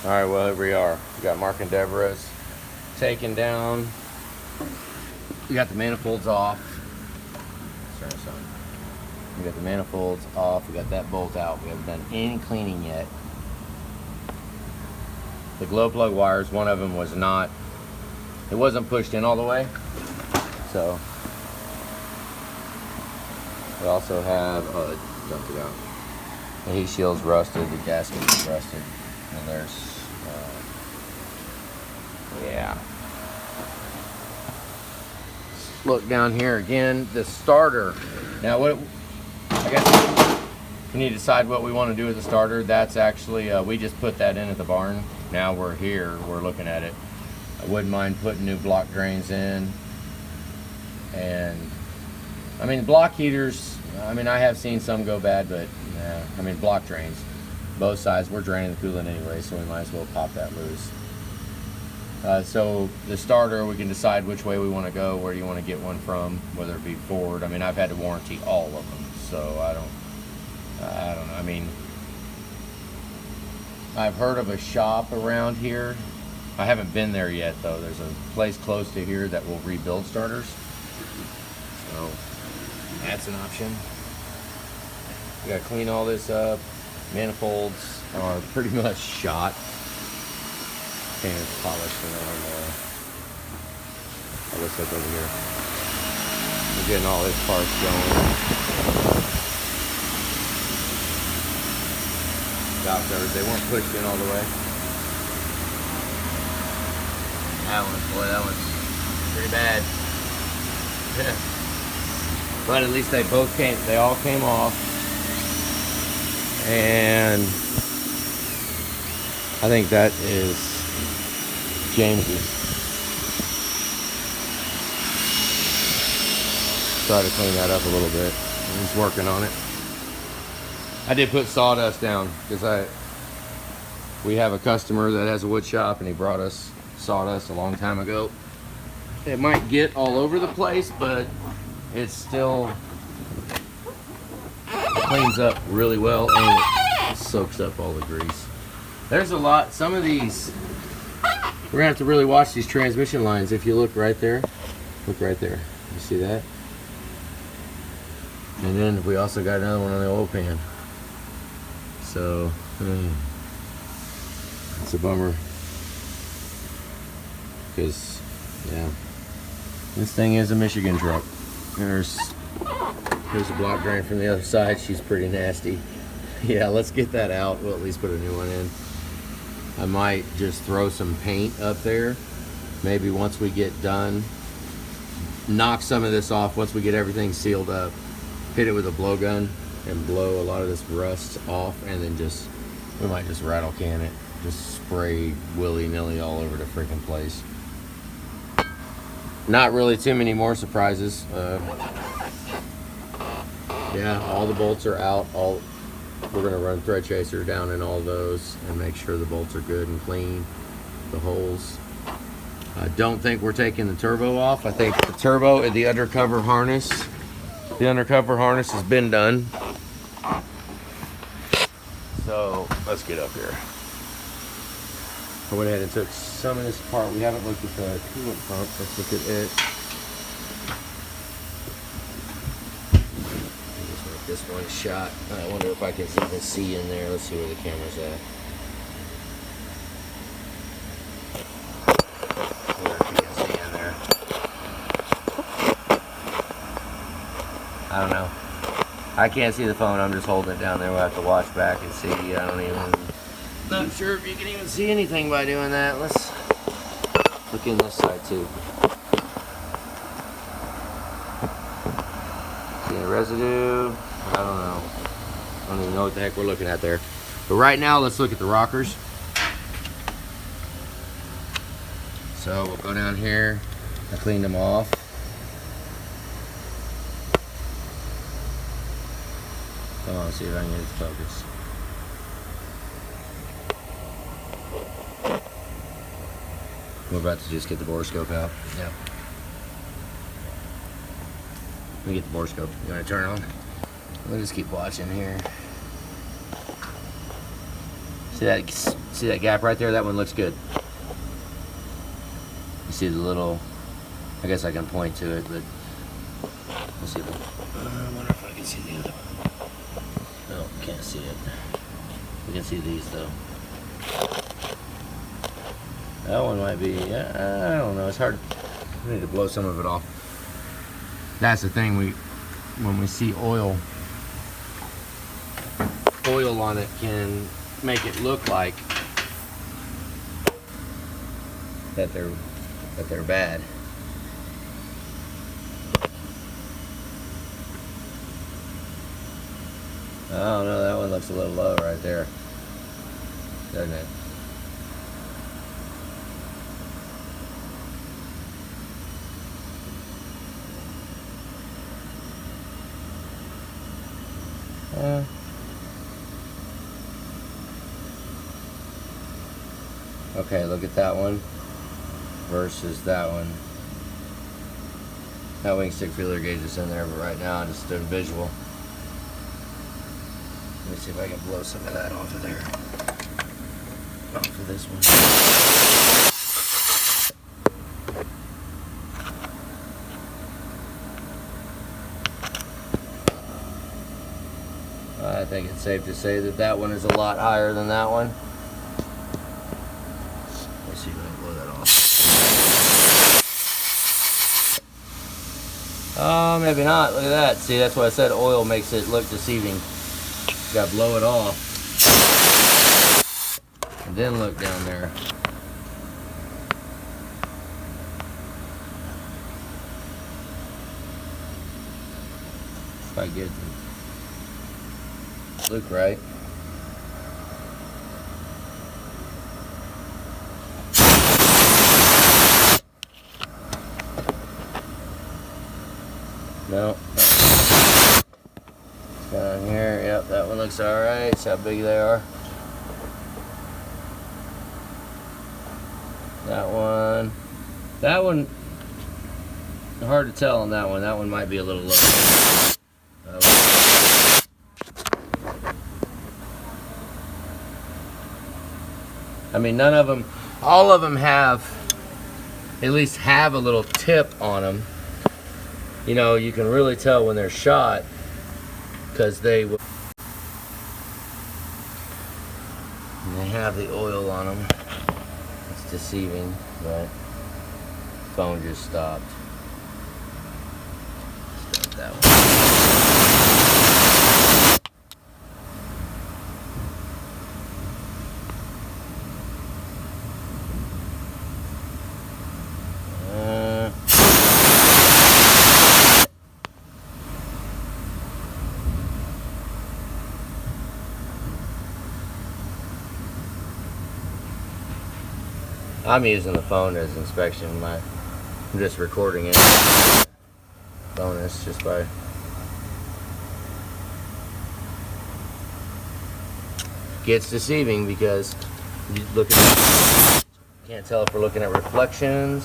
All right, well, here we are. We got Mark and Deborah's taken down. We got the manifolds off. Turn this on. We got the manifolds off. We got that bolt out. We haven't done any cleaning yet. The glow plug wires, one of them was not, it wasn't pushed in all the way. So, we also have, oh, it dumped it out. The heat shield's rusted, the gasket is rusted, and there's, yeah. Look down here again, the starter. Now what, I guess we need to decide what we want to do with the starter. That's actually, we just put that in at the barn. Now we're here, we're looking at it. I wouldn't mind putting new block drains in. And, I mean, block heaters, I mean, I have seen some go bad, but, I mean, block drains. Both sides, we're draining the coolant anyway, so we might as well pop that loose. So the starter, we can decide which way we want to go, where you want to get one from, whether it be Ford. I mean, I've had to warranty all of them, so I don't know. I mean, I've heard of a shop around here. I haven't been there yet, though. There's a place close to here that will rebuild starters. So that's an option. We got to clean all this up. Manifolds are pretty much shot. Paint's polished and everything. Let's look over here. We're getting all this parts going. Valve covers, they weren't pushed in all the way. That one, boy, that one's pretty bad. But at least they all came off. And I think that is James's. Try to clean that up a little bit. He's working on it. I did put sawdust down because we have a customer that has a wood shop and he brought us sawdust a long time ago. It might get all over the place, but it's still cleans up really well and it soaks up all the grease. There's a lot, some of these, we're gonna have to really watch these transmission lines. If you look right there, you see that? And then we also got another one on the oil pan. So, it's a bummer. Because, yeah, this thing is a Michigan truck. Here's a block drain from the other side. She's pretty nasty. Yeah, let's get that out. We'll at least put a new one in. I might just throw some paint up there. Maybe once we get done, knock some of this off once we get everything sealed up. Hit it with a blowgun and blow a lot of this rust off, and then we might just rattle can it. Just spray willy-nilly all over the freaking place. Not really too many more surprises. Yeah, all the bolts are out. We're gonna run thread chaser down in all those and make sure the bolts are good and clean. The holes. I don't think we're taking the turbo off. I think the turbo and the undercover harness. The undercover harness has been done. So let's get up here. I went ahead and took some of this apart. We haven't looked at the coolant pump. Let's look at it. Just make this one shot. I wonder if I can even see in there. Let's see where the camera's at. I don't know. I can't see the phone. I'm just holding it down there. We'll have to watch back and see. Not sure if you can even see anything by doing that. Let's look in this side too. See any residue? I don't know. I don't even know what the heck we're looking at there. But right now, let's look at the rockers. So we'll go down here. I cleaned them off. Come on, see if I can get it to focus. We're about to just get the Borescope out. Yeah. Let me get the Borescope. You want to turn it on? We'll just keep watching here. See that gap right there? That one looks good. You see the little, I guess I can point to it, but we'll see. I wonder if I can see the other one. No, can't see it. We can see these though. That one might be, I don't know, it's hard. I need to blow some of it off. That's the thing, when we see oil on it can make it look like that they're bad. I don't know, that one looks a little low right there, doesn't it? Okay, look at that one versus that one. That wing stick feeler gauge is in there, but right now I'm just doing visual. Let me see if I can blow some of that off of there. Off of this one. I think it's safe to say that that one is a lot higher than that one. Let's see if I can blow that off. Oh, maybe not. Look at that. See, that's why I said oil makes it look deceiving. You gotta blow it off. And then look down there. If I get the look right. No. Down here, yep, that one looks alright. See how big they are. That one, hard to tell on that one. That one might be a little low. I mean, none of them, all of them have, at least have a little tip on them. You know, you can really tell when they're shot because they have the oil on them. It's deceiving, but phone just stopped. Start that one. I'm using the phone as inspection. I'm just recording it. Bonus, just by gets deceiving because you look at, can't tell if we're looking at reflections.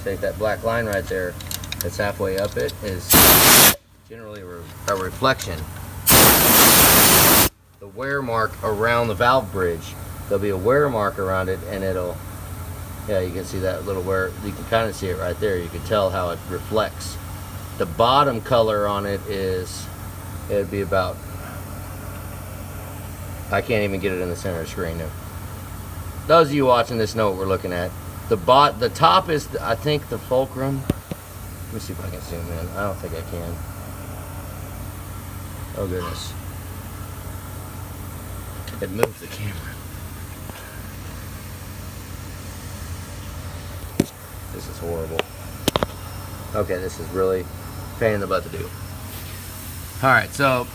Say that black line right there that's halfway up it is generally a reflection. The wear mark around the valve bridge, there'll be a wear mark around it, and it'll, yeah, you can see that little wear. You can kind of see it right there. You can tell how it reflects. The bottom color on it is, it'd be about, I can't even get it in the center of the screen now. Those of you watching this know what we're looking at. The top is, I think, the fulcrum. Let me see if I can zoom in. I don't think I can. Oh goodness. It moved the camera. This is horrible. Okay, this is really a pain in the butt to do. Alright, so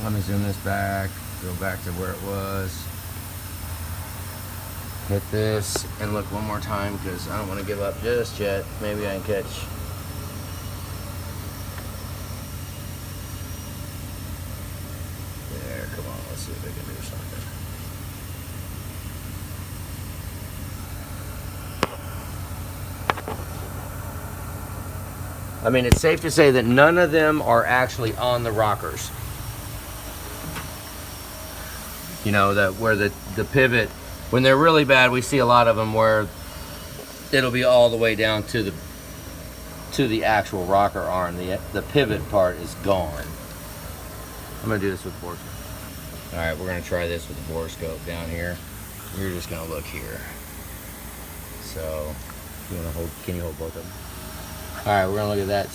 let me zoom this back, go back to where it was. Hit this and look one more time because I don't want to give up just yet. Maybe I can catch. There, come on, let's see if I can do something. I mean, it's safe to say that none of them are actually on the rockers. You know, that where the pivot, when they're really bad, we see a lot of them where it'll be all the way down to the actual rocker arm. The pivot part is gone. I'm gonna do this with Borescope. All right, we're gonna try this with the Borescope down here. You're just gonna look here. So, you wanna hold? Can you hold both of them? All right, we're gonna look at that.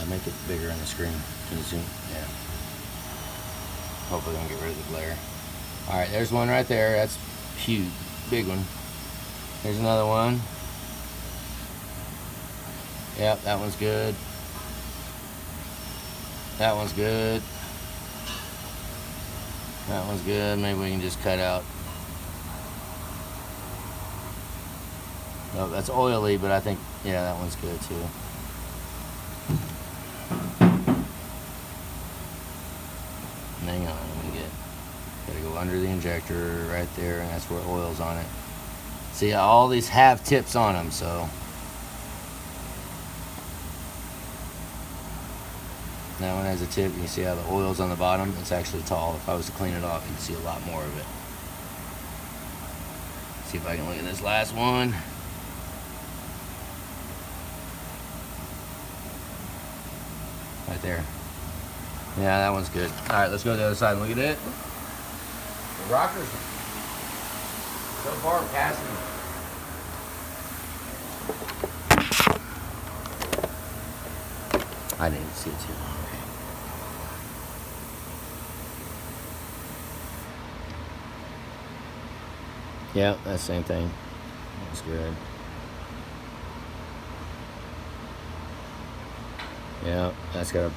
Make it bigger on the screen. Can you zoom? Yeah. Hopefully, we can get rid of the glare. All right, there's one right there. That's huge, big one. There's another one. Yep, that one's good. That one's good. That one's good. Maybe we can just cut out. Oh, that's oily, but I think, yeah, that one's good too. Hang on, let me gotta go under the injector right there, and that's where oil's on it. See, all these have tips on them, so. That one has a tip. You can see how the oil's on the bottom. It's actually tall. If I was to clean it off, you can see a lot more of it. See if I can look at this last one. Right there. Yeah, that one's good. All right, let's go to the other side and look at it. The rockers so far passing. I didn't see it too. Okay. Yeah, that's the same thing. That's good. Yeah, that's got a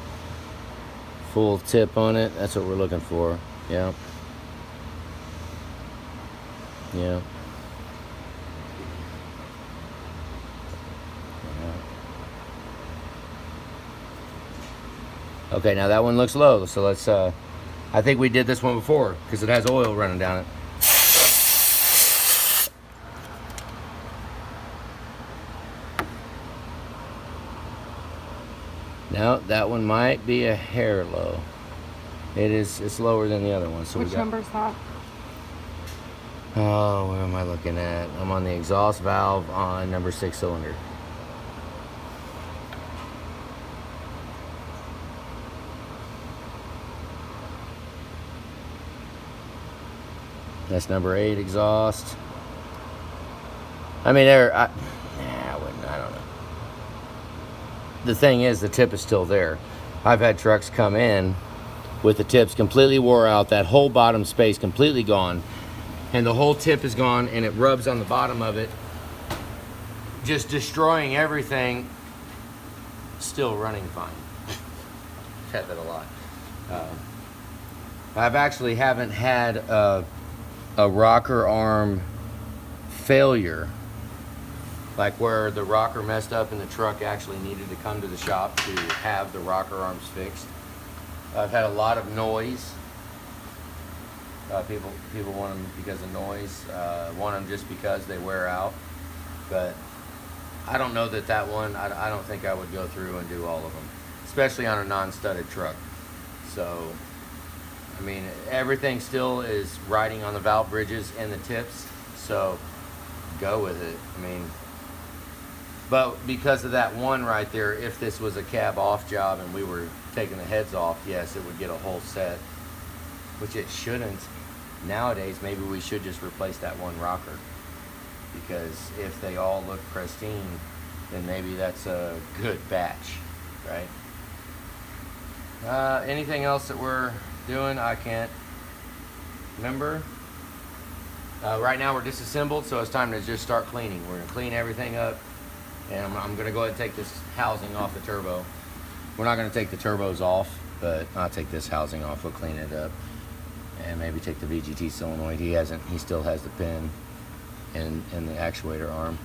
full tip on it. That's what we're looking for. Yeah. Yeah. Okay, now that one looks low, so let's, I think we did this one before, because it has oil running down it. Now, that one might be a hair low. It's lower than the other one. So which number's that? Oh, where am I looking at? I'm on the exhaust valve on number 6 cylinder. That's number 8 exhaust. I mean, I don't know. The thing is, the tip is still there. I've had trucks come in with the tips completely wore out, that whole bottom space completely gone, and the whole tip is gone, and it rubs on the bottom of it, just destroying everything, still running fine. Had that a lot. I've actually haven't had a rocker arm failure, like where the rocker messed up and the truck actually needed to come to the shop to have the rocker arms fixed. I've had a lot of noise. People want them because of noise, want them just because they wear out. But I don't know that one, I don't think I would go through and do all of them, especially on a non-studded truck. So, I mean, everything still is riding on the valve bridges and the tips, so go with it. I mean, but because of that one right there, if this was a cab off job and we were taking the heads off, yes, it would get a whole set, which it shouldn't. Nowadays, maybe we should just replace that one rocker, because if they all look pristine, then maybe that's a good batch, right? Anything else that we're doing? I can't remember. Right now we're disassembled, so it's time to just start cleaning. We're gonna clean everything up, and I'm gonna go ahead and take this housing off the turbo. We're not gonna take the turbos off, but I'll take this housing off. We'll clean it up, and maybe take the VGT solenoid. He still has the pin and the actuator arm.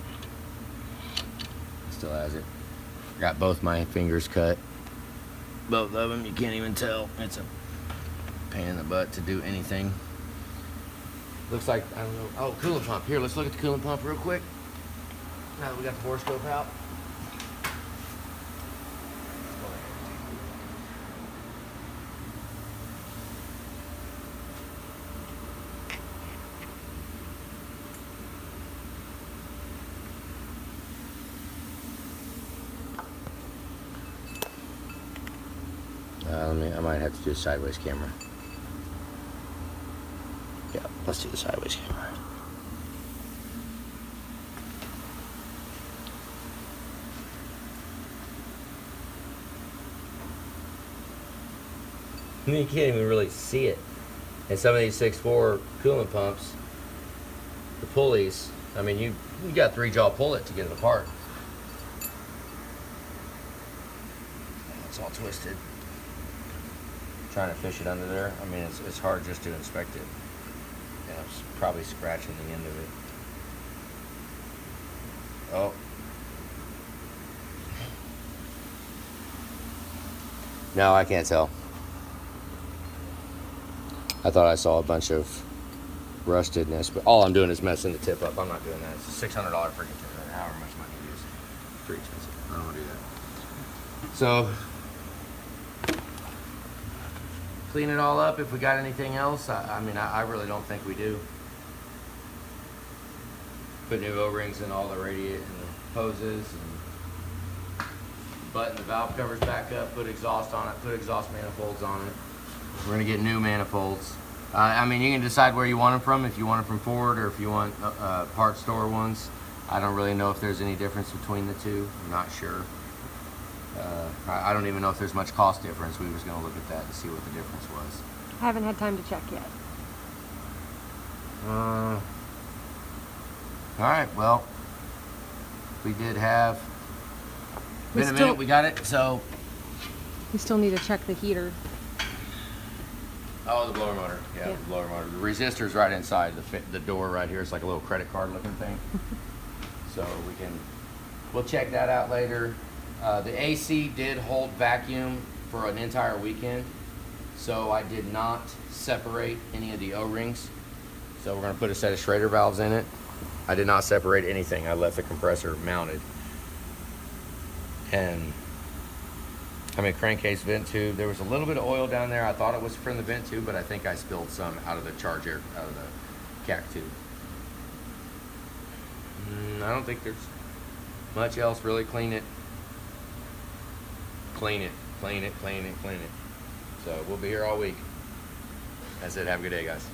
Still has it. Got both my fingers cut. Both of them, you can't even tell. It's a pain in the butt to do anything. Looks like, I don't know. Oh, coolant pump. Here, let's look at the coolant pump real quick. Now that we got the Borescope out. do a sideways camera. Yeah, let's do the sideways camera. I mean, you can't even really see it. And some of these 6.4 coolant pumps, the pulleys, I mean, you got 3-jaw pull it to get it apart. It's all twisted. Trying to fish it under there. I mean, it's hard just to inspect it. And I'm probably scratching the end of it. Oh. No, I can't tell. I thought I saw a bunch of rustedness, but all I'm doing is messing the tip up. I'm not doing that. It's a $600 freaking tip, however much money it is. It's pretty expensive. I don't want to do that. So, clean it all up. If we got anything else, I mean, I really don't think we do. Put new O-rings in all the radiator and the hoses, and button the valve covers back up, put exhaust on it, put exhaust manifolds on it. We're gonna get new manifolds. I mean, you can decide where you want them from, if you want them from Ford or if you want part store ones. I don't really know if there's any difference between the two. I'm not sure. I don't even know if there's much cost difference. We was gonna look at that to see what the difference was. I haven't had time to check yet. All right, well, we did have, been a minute, we got it, so. We still need to check the heater. Oh, the blower motor. Yeah, the blower motor. The resistor's right inside the door right here. It's like a little credit card looking thing. So we'll check that out later. The AC did hold vacuum for an entire weekend. So I did not separate any of the O-rings. So we're gonna put a set of Schrader valves in it. I did not separate anything. I left the compressor mounted. And I mean, crankcase vent tube. There was a little bit of oil down there. I thought it was from the vent tube, but I think I spilled some out of the charge air, out of the CAC tube. I don't think there's much else. Really clean it. Clean it, clean it, clean it, clean it. So we'll be here all week. That's it. Have a good day, guys.